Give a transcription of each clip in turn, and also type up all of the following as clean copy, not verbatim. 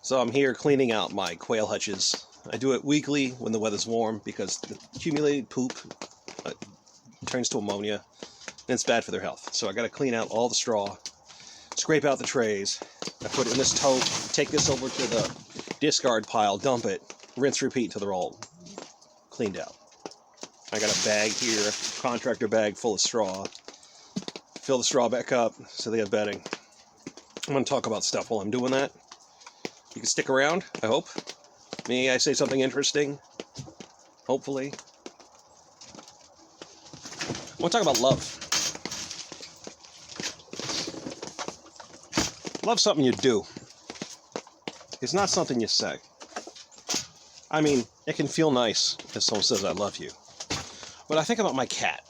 So I'm here cleaning out my quail hutches. I do it weekly when the weather's warm because the accumulated poop turns to ammonia and it's bad for their health. So I got to clean out all the straw, scrape out the trays. I put it in this tote, take this over to the discard pile, dump it, rinse, repeat until they're all cleaned out. I got a bag here, contractor bag full of straw. Fill the straw back up so they have bedding. I'm going to talk about stuff while I'm doing that. You can stick around, I hope. May I say something interesting? Hopefully. I want to talk about love. Love's something you do. It's not something you say. I mean, it can feel nice if someone says, I love you. But I think about my cat,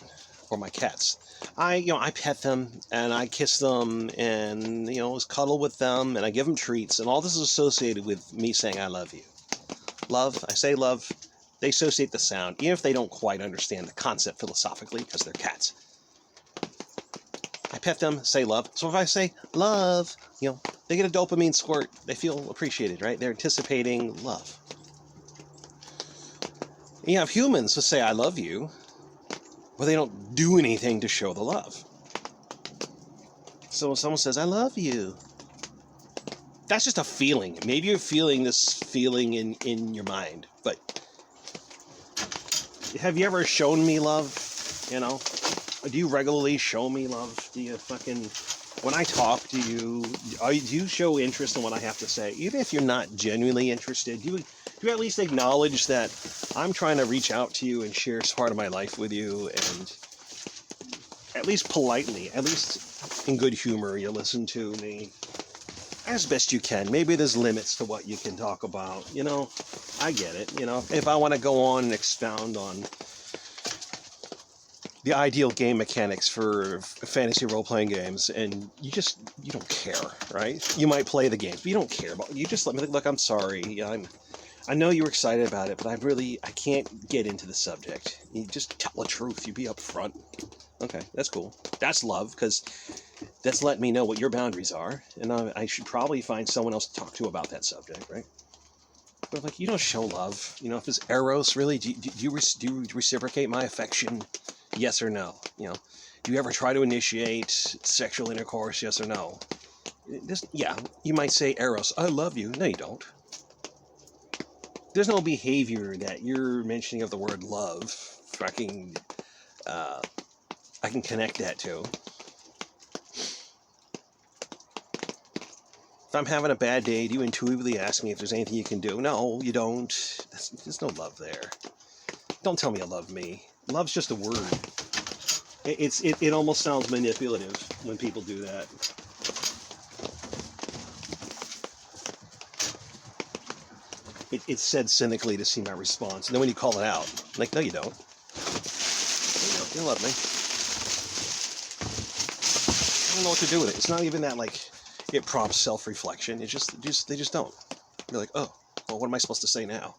or my cats. I pet them, and I kiss them, and, cuddle with them, and I give them treats, and all this is associated with me saying, I love you. Love, I say love, they associate the sound, even if they don't quite understand the concept philosophically, because they're cats. I pet them, say love. So if I say love, they get a dopamine squirt. They feel appreciated, right? They're anticipating love. And you have humans who say, I love you, but they don't do anything to show the love. So when someone says, I love you, that's just a feeling. Maybe you're feeling this feeling in your mind, but have you ever shown me love? Do you regularly show me love? Do you when I talk to you, do you show interest in what I have to say? Even if you're not genuinely interested, do you at least acknowledge that I'm trying to reach out to you and share part of my life with you, and at least politely, at least in good humor, you listen to me as best you can. Maybe there's limits to what you can talk about. I get it. If I want to go on and expound on the ideal game mechanics for fantasy role-playing games, and you don't care, right? You might play the games, but you don't care about. You just let me look. I'm sorry. I know you were excited about it, but I can't get into the subject. You just tell the truth. You be upfront. Okay, that's cool. That's love, because that's letting me know what your boundaries are, and I should probably find someone else to talk to about that subject, right? But you don't show love. If it's eros, really, do you reciprocate my affection? Yes or no? Do you ever try to initiate sexual intercourse? Yes or no? You might say eros. I love you. No, you don't. There's no behavior that you're mentioning of the word love. I can connect that to. If I'm having a bad day, do you intuitively ask me if there's anything you can do? No, you don't. There's no love there. Don't tell me you love me. Love's just a word. It almost sounds manipulative when people do that. It's said cynically to see my response. And then when you call it out, no, you don't. You don't love me. I don't know what to do with it. It's not even that, it prompts self-reflection. They just don't. You're like, oh, well, what am I supposed to say now?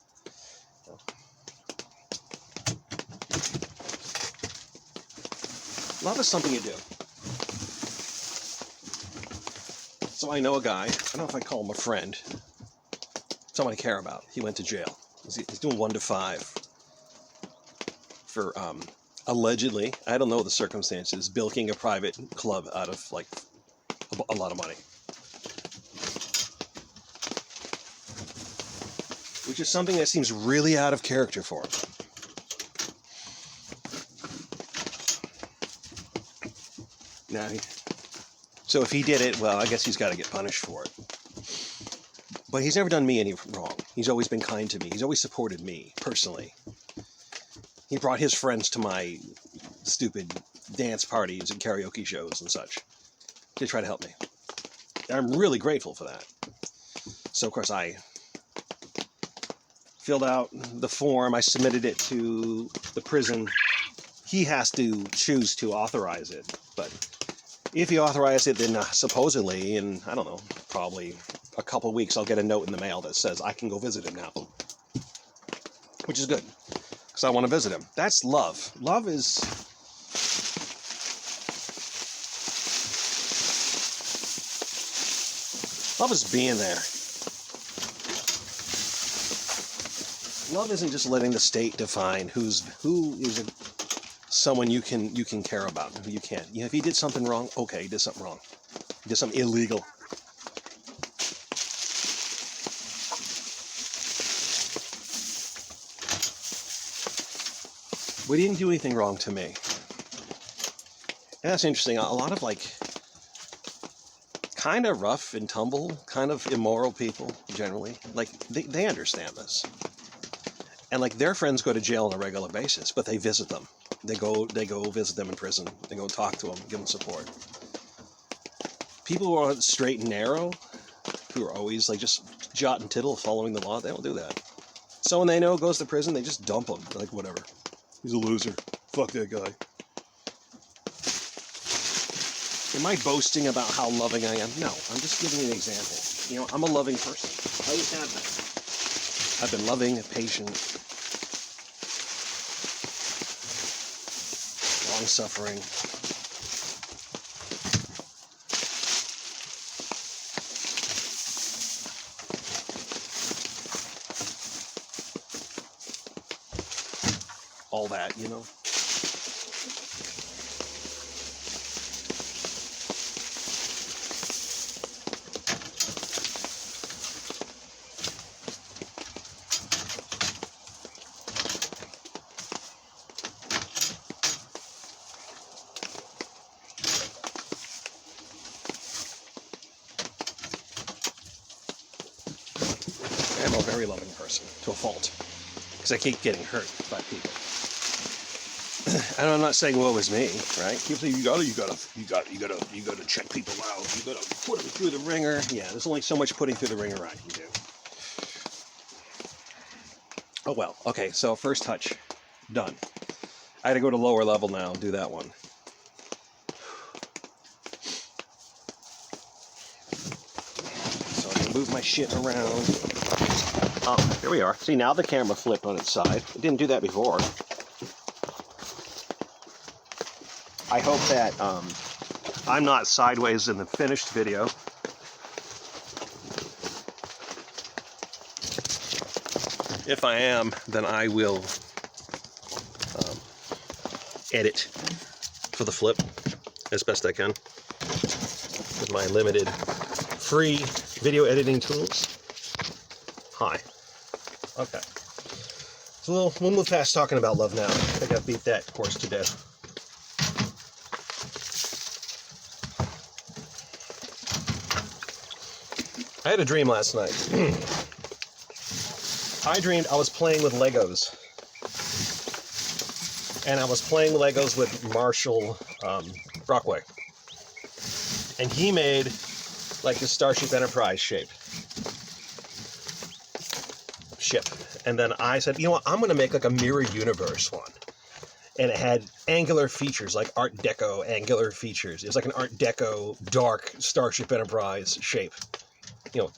Love is something you do. So I know a guy, I don't know if I call him a friend, someone I care about. He went to jail. He's doing 1 to 5 for allegedly, I don't know the circumstances, bilking a private club out of a lot of money. Which is something that seems really out of character for him. Now, so if he did it, well, I guess he's got to get punished for it. But he's never done me any wrong. He's always been kind to me. He's always supported me, personally. He brought his friends to my stupid dance parties and karaoke shows and such to try to help me. I'm really grateful for that. So, of course, I filled out the form. I submitted it to the prison. He has to choose to authorize it. But if he authorized it, then supposedly, in, I don't know, probably a couple weeks, I'll get a note in the mail that says I can go visit him now. Which is good, because I want to visit him. That's love. Love is being there. Love isn't just letting the state define who is someone you can care about, who you can't. If he did something wrong, okay, he did something wrong. He did something illegal. We didn't do anything wrong to me. And that's interesting. A lot of kind of rough and tumble, kind of immoral people generally, they understand this. And their friends go to jail on a regular basis, but they visit them. They go visit them in prison. They go talk to them, give them support. People who are straight and narrow, who are always just jot and tittle following the law, they don't do that. Someone they know goes to prison, they just dump him. Whatever. He's a loser. Fuck that guy. Am I boasting about how loving I am? No, I'm just giving you an example. I'm a loving person. I always have been. I've been loving, patient, long-suffering. All that, I'm a very loving person, to a fault, because I keep getting hurt by people. And I'm not saying woe is me, right? People say you gotta check people out. You gotta put them through the ringer. Yeah, there's only so much putting through the ringer I can do. Oh well. Okay, so first touch, done. I had to go to lower level now. Do that one. So I'm gonna move my shit around. Oh, here we are. See, now the camera flipped on its side. It didn't do that before. I hope that I'm not sideways in the finished video. If I am, then I will edit for the flip as best I can with my limited free video editing tools. Hi. Okay. So we'll move past talking about love now. I think I've beat that horse to death. I had a dream last night. I dreamed I was playing with Legos. And I was playing Legos with Marshall Brockway. And he made the Starship Enterprise ship. And then I said, you know what, I'm going to make a mirror universe one. And it had angular features, Art Deco angular features. It was an Art Deco dark Starship Enterprise shape. And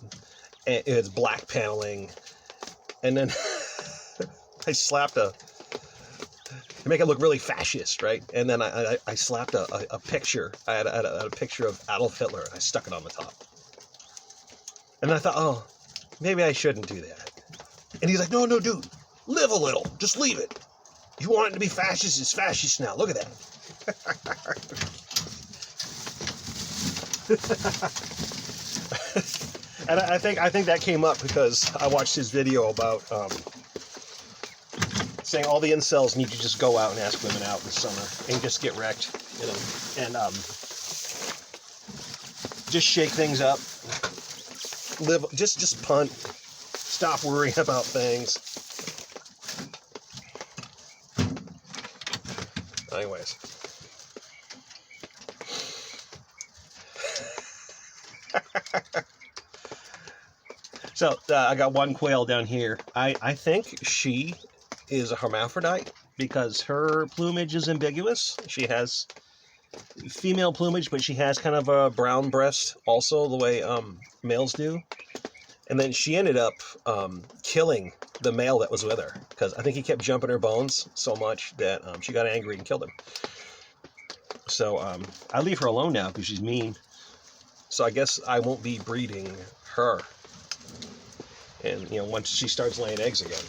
it's black paneling, and then I slapped to make it look really fascist, right? And then I slapped a picture. I had a picture of Adolf Hitler, and I stuck it on the top. And I thought, oh, maybe I shouldn't do that. And he's like, no, dude, live a little, just leave it. You want it to be fascist? It's fascist now. Look at that. And I think that came up because I watched his video about saying all the incels need to just go out and ask women out this summer and just get wrecked, and just shake things up, live, just punt, stop worrying about things. Anyways. So, I got one quail down here. I think she is a hermaphrodite because her plumage is ambiguous. She has female plumage, but she has kind of a brown breast also, the way males do. And then she ended up killing the male that was with her because I think he kept jumping her bones so much that she got angry and killed him. So I leave her alone now because she's mean. So I guess I won't be breeding her. And, once she starts laying eggs again.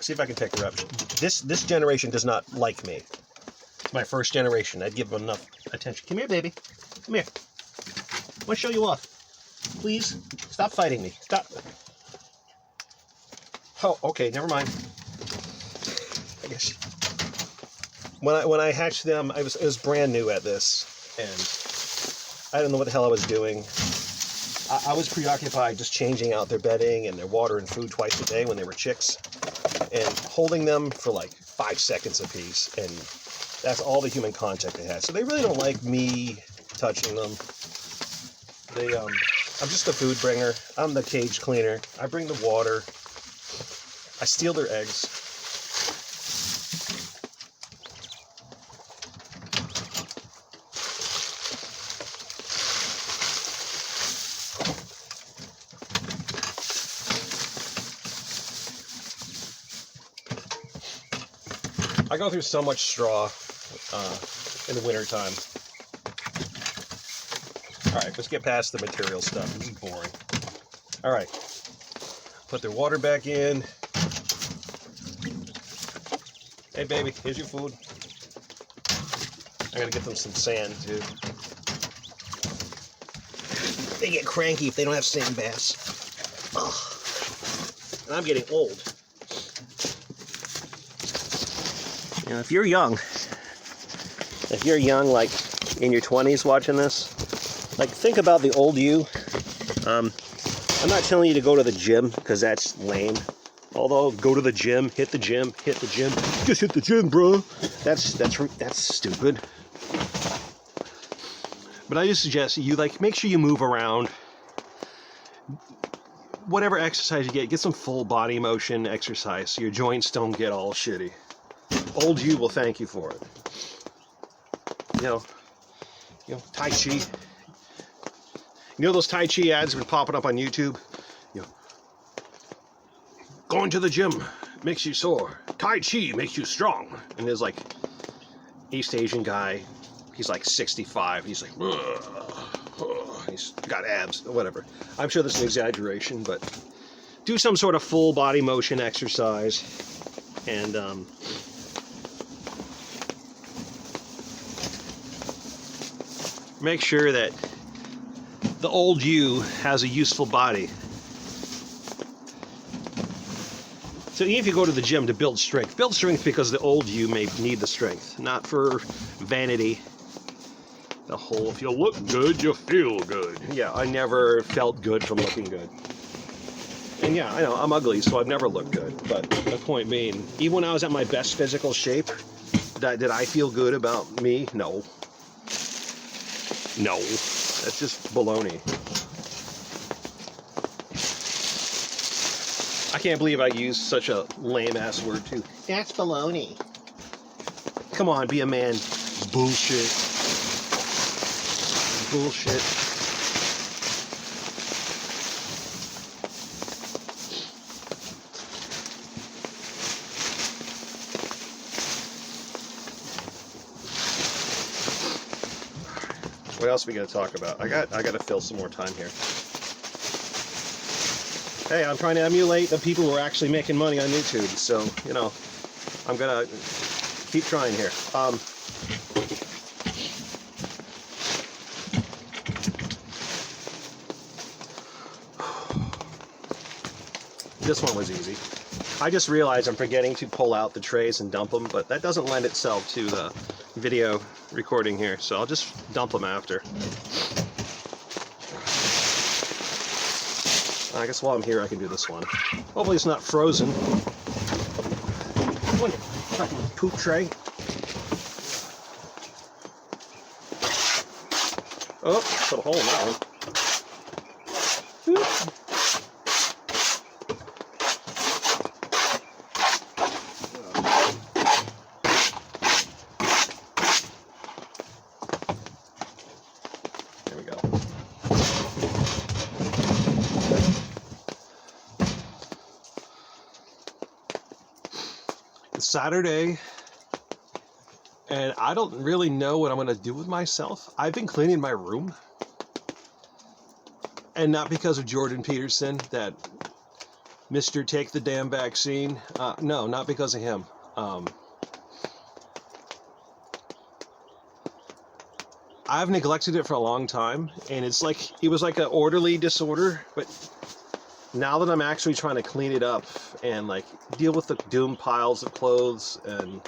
See if I can pick her up. This generation does not like me. It's my first generation. I'd give them enough attention. Come here, baby. Come here. I want to show you off. Please, stop fighting me. Stop. Oh, okay, never mind. I guess when I hatched them, I was brand new at this, and I don't know what the hell I was doing. I was preoccupied just changing out their bedding and their water and food twice a day when they were chicks, and holding them for like 5 seconds apiece, and that's all the human contact they had. So they really don't like me touching them. I'm just the food bringer. I'm the cage cleaner. I bring the water. I steal their eggs. I go through so much straw in the wintertime. Alright, let's get past the material stuff. This is boring. Alright. Put their water back in. Hey baby, here's your food. I gotta get them some sand too. They get cranky if they don't have sand baths. Ugh. And I'm getting old. You know, if you're young, like in your 20s watching this, like think about the old you. I'm not telling you to go to the gym because that's lame. Although, go to the gym, hit the gym. Just hit the gym, bro. That's stupid. But I just suggest you make sure you move around. Whatever exercise you get some full body motion exercise so your joints don't get all shitty. Old you will thank you for it. You know, Tai Chi. You know those Tai Chi ads have been popping up on YouTube? You know, going to the gym makes you sore. Tai Chi makes you strong. And there's like East Asian guy. He's like 65. He's like, he's got abs, whatever. I'm sure this is an exaggeration, but do some sort of full body motion exercise. And make sure that the old you has a useful body. So even if you go to the gym to build strength because the old you may need the strength, not for vanity. The whole, if you look good, you feel good. Yeah, I never felt good from looking good. And yeah, I know, I'm ugly, so I've never looked good. But the point being, even when I was at my best physical shape, did I feel good about me? No. No. That's just baloney. I can't believe I used such a lame-ass word, too. That's baloney. Come on, be a man. Bullshit. Bullshit. What else are we going to talk about? I got to fill some more time here. Hey, I'm trying to emulate the people who are actually making money on YouTube, so, you know, I'm going to keep trying here. This one was easy. I just realized I'm forgetting to pull out the trays and dump them, but that doesn't lend itself to the video recording here, so I'll just dump them after. I guess while I'm here I can do this one. Hopefully it's not frozen. Come on, fucking poop tray. Oh, put a hole in that one. There we go. It's Saturday, and I don't really know what I'm going to do with myself. I've been cleaning my room, and not because of Jordan Peterson, that Mr. Take the Damn Vaccine. No, not because of him. I've neglected it for a long time, and it's like, it was like an orderly disorder, but now that I'm actually trying to clean it up and like deal with the doomed piles of clothes, and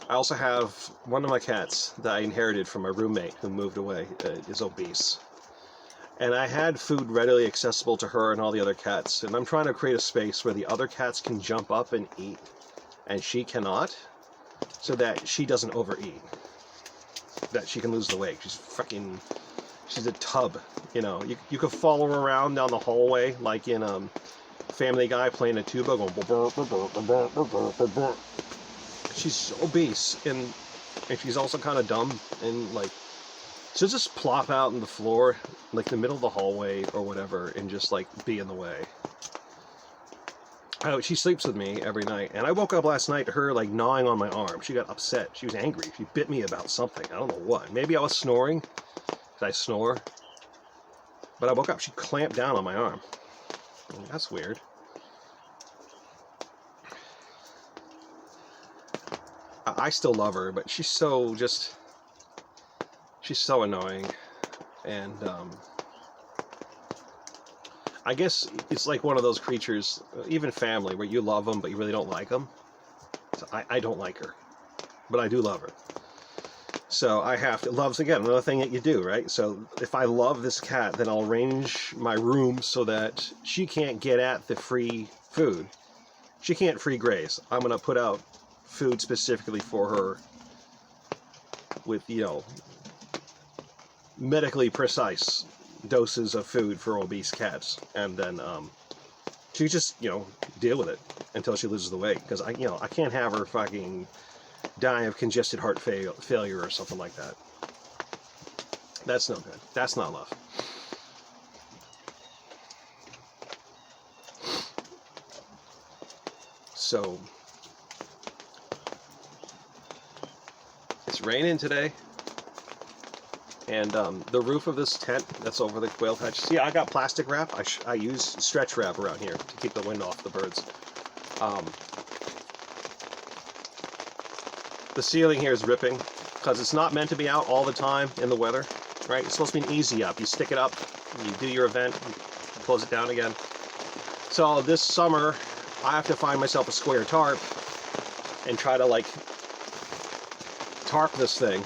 I also have one of my cats that I inherited from my roommate who moved away, is obese. And I had food readily accessible to her and all the other cats, and I'm trying to create a space where the other cats can jump up and eat, and she cannot, so that she doesn't overeat, that she can lose the weight. She's a tub, you know. You could follow her around down the hallway like in Family Guy playing a tuba going. She's obese, and she's also kind of dumb, and like she'll just plop out on the floor like the middle of the hallway or whatever and just like be in the way. Oh, she sleeps with me every night, and I woke up last night to her like gnawing on my arm. She got upset. She was angry. She bit me about something. I don't know what. Maybe I was snoring, because I snore. But I woke up, she clamped down on my arm. That's weird. I still love her, but she's so annoying. And I guess it's like one of those creatures, even family, where you love them, but you really don't like them. So I don't like her, but I do love her. So I have to, love's again, another thing that you do, right? So if I love this cat, then I'll arrange my room so that she can't get at the free food. She can't free graze. I'm going to put out food specifically for her with, you know, medically precise doses of food for obese cats, and then she just, you know, deal with it until she loses the weight, because I can't have her fucking die of congested heart failure or something like that. That's no good. That's not love. So it's raining today. And the roof of this tent that's over the quail hutch. See, I got plastic wrap. I use stretch wrap around here to keep the wind off the birds. The ceiling here is ripping because it's not meant to be out all the time in the weather, right? It's supposed to be an easy up. You stick it up, you do your event, you close it down again. So this summer, I have to find myself a square tarp and try to like tarp this thing.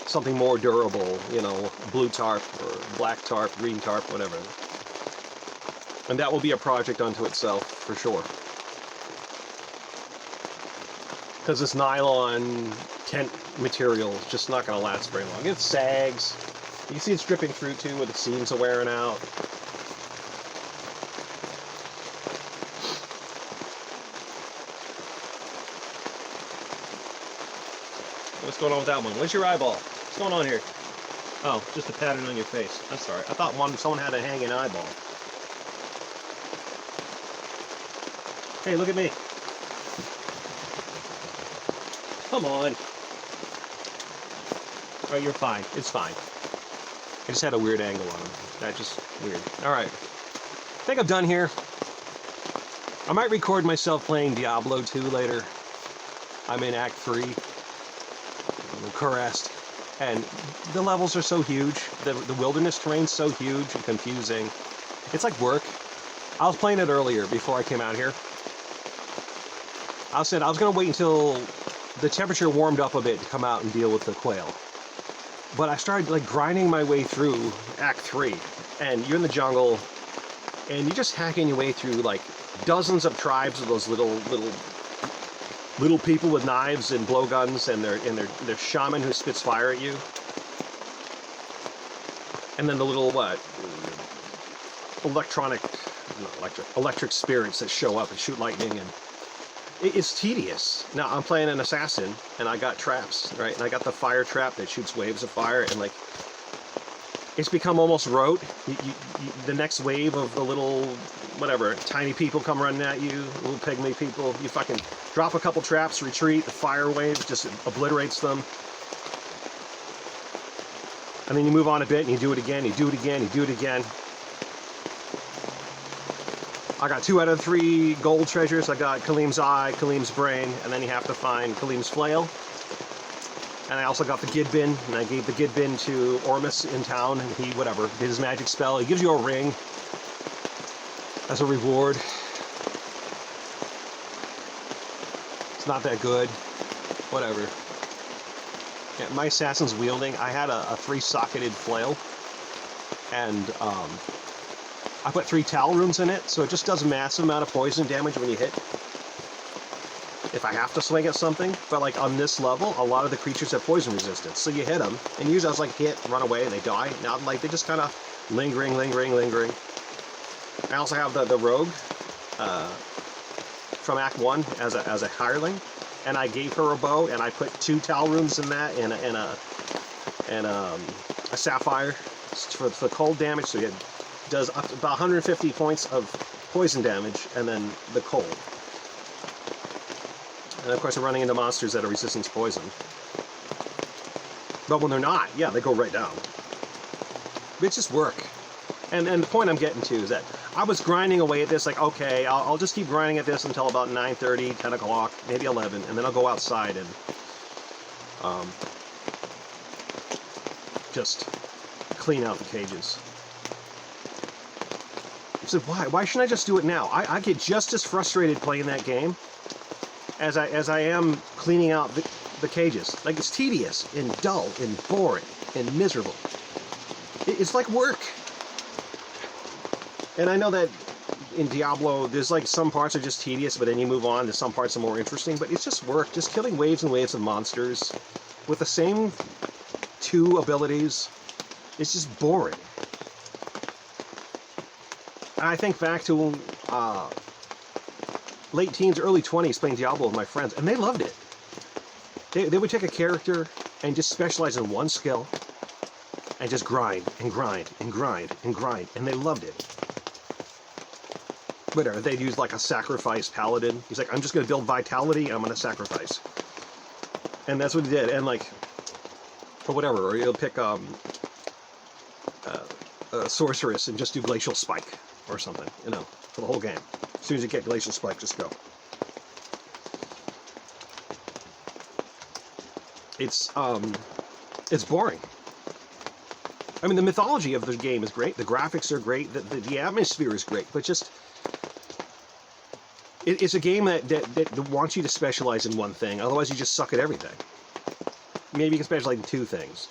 Something more durable, you know, blue tarp or black tarp, green tarp, whatever. And that will be a project unto itself for sure. Because this nylon tent material is just not going to last very long. It sags. You can see it's dripping through too, where the seams are wearing out. What's going on with that one? Where's your eyeball? What's going on here? Oh, just a pattern on your face. I'm sorry. I thought someone had a hanging eyeball. Hey, look at me. Come on. All right, you're fine. It's fine. I just had a weird angle on him. That's just weird. All right. I think I'm done here. I might record myself playing Diablo 2 later. I'm in Act 3. Cuirassed, and the levels are so huge, the wilderness terrain's so huge and confusing. It's like work. I was playing it earlier before I came out here. I said I was going to wait until the temperature warmed up a bit to come out and deal with the quail. But I started like grinding my way through Act 3, and you're in the jungle, and you're just hacking your way through like dozens of tribes of those little people with knives and blowguns, and their shaman who spits fire at you, and then the little electric spirits that show up and shoot lightning, and it's tedious. Now I'm playing an assassin, and I got traps, right? And I got the fire trap that shoots waves of fire, and like it's become almost rote. The next wave of the little whatever tiny people come running at you, little pygmy people. You fucking drop a couple traps, retreat. The fire wave just obliterates them, and then you move on a bit, and you do it again. You do it again. You do it again. I got 2 out of 3 gold treasures. I got Kaleem's eye, Kaleem's brain, and then you have to find Kaleem's flail. And I also got the Gid bin, and I gave the Gid bin to Ormus in town, and he, whatever, did his magic spell. He gives you a ring as a reward. It's not that good. Whatever. Yeah, my assassin's wielding. I had a 3-socketed flail, and I put 3 Tal runes in it, so it just does a massive amount of poison damage when you hit. If I have to swing at something, but like on this level, a lot of the creatures have poison resistance, so you hit them, and usually I was like hit, run away, and they die. Now like they just kind of lingering. I also have the rogue from Act 1 as a hireling, and I gave her a bow, and I put 2 Tal runes in that, and a sapphire for the cold damage, so it does up to about 150 points of poison damage, and then the cold. And of course, I'm running into monsters that are resistant to poison. But when they're not, yeah, they go right down. It's just work. And the point I'm getting to is that I was grinding away at this, like, okay, I'll just keep grinding at this until about 9:30, 10 o'clock, maybe 11, and then I'll go outside and just clean out the cages. I said, why shouldn't I just do it now? I get just as frustrated playing that game as I am cleaning out the cages. Like, it's tedious and dull and boring and miserable. It's like work. And I know that in Diablo, there's like some parts are just tedious, but then you move on to some parts are more interesting. But it's just work, just killing waves and waves of monsters with the same 2 abilities. It's just boring. And I think back to late teens, early 20s playing Diablo with my friends, and they loved it. They would take a character and just specialize in one skill and just grind, and they loved it. Whatever, they'd use like a sacrifice paladin. He's like, I'm just going to build vitality, I'm going to sacrifice. And that's what he did, and like, or whatever, or you'll pick a sorceress and just do glacial spike or something, you know, for the whole game. As soon as you get glacial spike, just go. It's boring. I mean, the mythology of the game is great, the graphics are great, the atmosphere is great, but just it's a game that wants you to specialize in one thing, otherwise you just suck at everything. Maybe you can specialize in 2 things.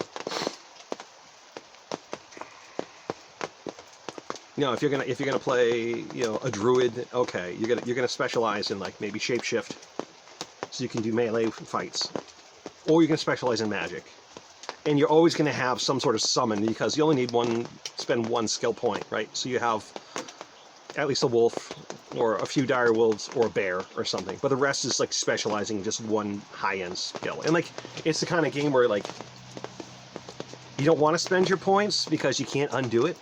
You know, if you're gonna play, you know, a druid, okay, you're gonna specialize in like maybe shapeshift, so you can do melee fights, or you can specialize in magic, and you're always gonna have some sort of summon because you only need spend 1 skill point, right? So you have at least a wolf, or a few dire wolves, or a bear, or something. But the rest is like specializing in just 1 high-end skill, and like it's the kind of game where like you don't want to spend your points because you can't undo it.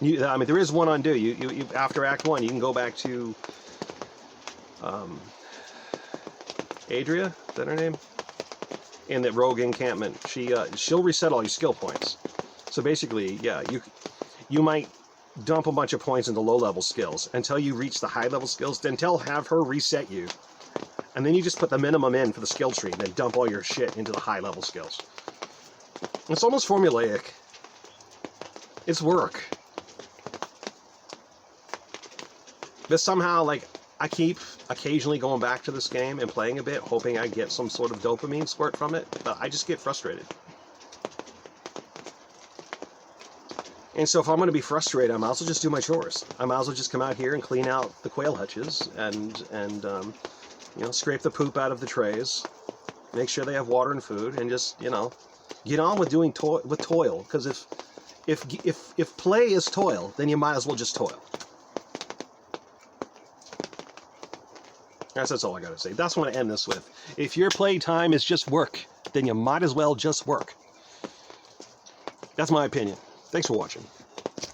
I mean, there is one undo. You after Act 1, you can go back to Adria, is that her name? In the rogue encampment. She'll reset all your skill points. So basically, yeah, you might dump a bunch of points into low-level skills until you reach the high-level skills, then have her reset you. And then you just put the minimum in for the skill tree, and then dump all your shit into the high-level skills. It's almost formulaic. It's work. But somehow, like, I keep occasionally going back to this game and playing a bit, hoping I get some sort of dopamine squirt from it, but I just get frustrated. And so if I'm going to be frustrated, I might as well just do my chores. I might as well just come out here and clean out the quail hutches and you know, scrape the poop out of the trays, make sure they have water and food, and just, you know, get on with doing toil. Because if play is toil, then you might as well just toil. That's all I gotta say. That's what I end this with. If your playtime is just work, then you might as well just work. That's my opinion. Thanks for watching.